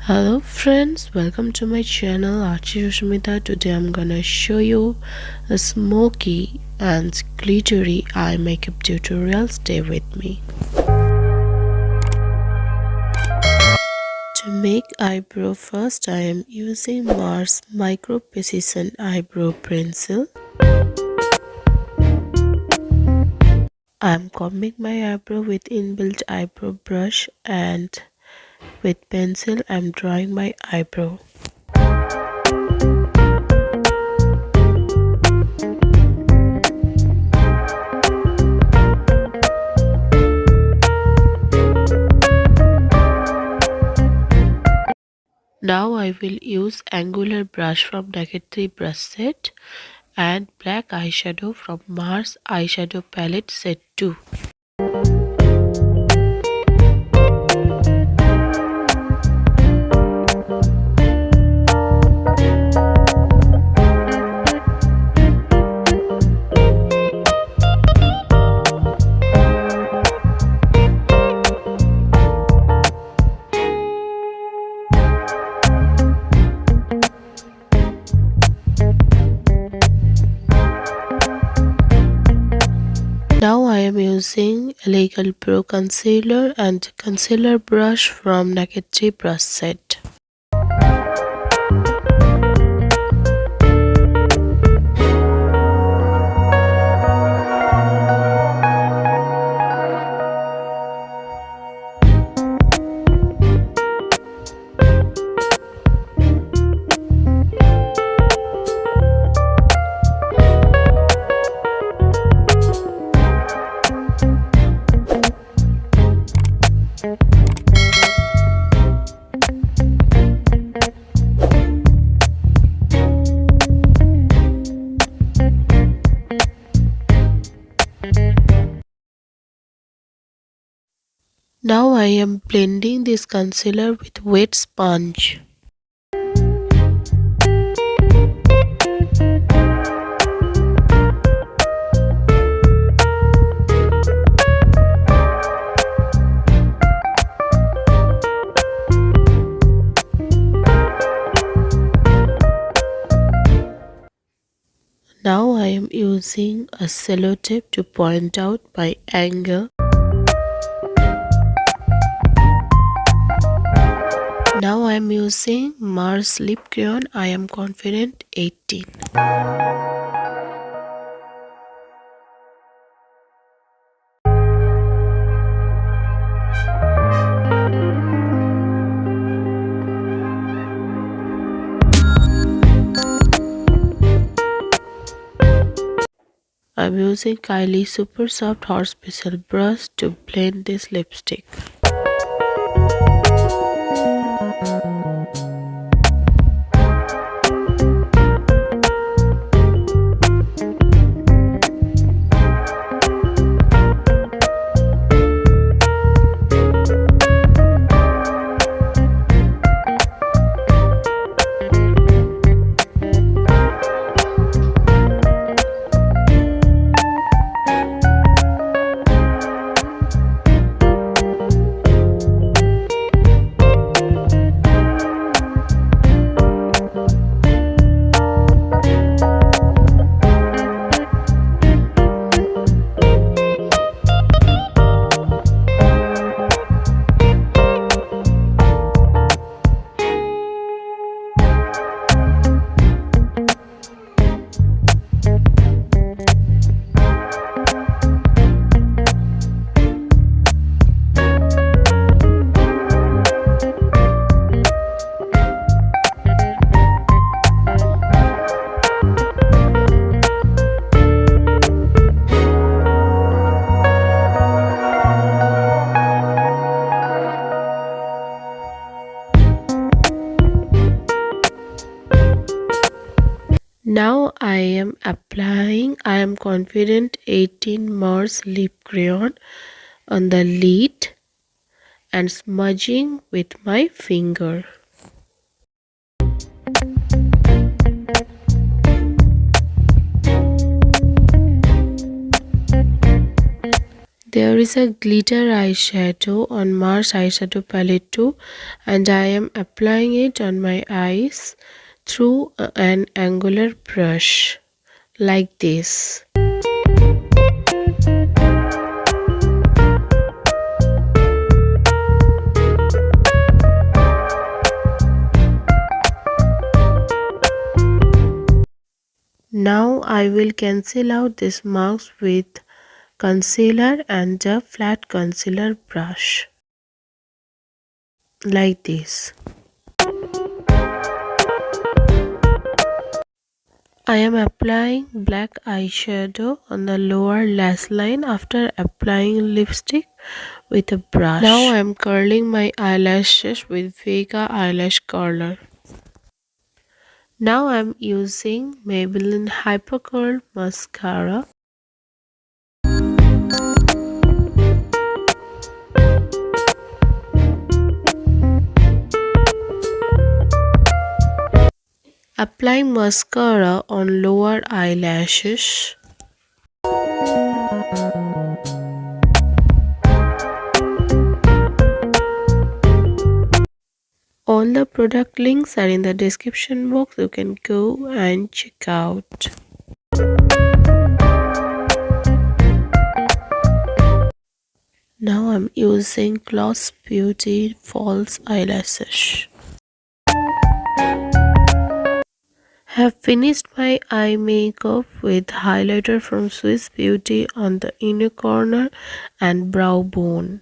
Hello friends, welcome to my channel Eyeshadow. Today I'm gonna show you a smoky and glittery eye makeup tutorial. Stay with me. To make eyebrow, first I am using Mars Micro Precision Eyebrow Pencil. I am combing my eyebrow with inbuilt eyebrow brush, and with pencil I am drawing my eyebrow. Now I will use angular brush from Naked 3 brush set and black eyeshadow from Mars eyeshadow palette set 2. Now I am using Legal Pro concealer and concealer brush from Naked 3 brush set. Now I am blending this concealer with wet sponge. Now I am using a sellotape to point out my angle. Now I am using Mars lip crayon. I am confident 18. I'm using Kylie Super Soft Horse Pencil brush to blend this lipstick. Now I am applying I am confident 18 Mars lip crayon on the lid and smudging with my finger. There is a glitter eyeshadow on Mars eyeshadow palette too, and I am applying it on my eyes through an angular brush like this. Now I will cancel out these marks with concealer and a flat concealer brush like this. I am applying black eyeshadow on the lower lash line after applying lipstick with a brush. Now I am curling my eyelashes with Vega eyelash curler. Now I am using Maybelline Hyper Curl mascara. Applying mascara on lower eyelashes. All the product links are in the description box. You can go and check out. Now I'm using Gloss Beauty false eyelashes. Have finished my eye makeup with highlighter from Swiss Beauty on the inner corner and brow bone.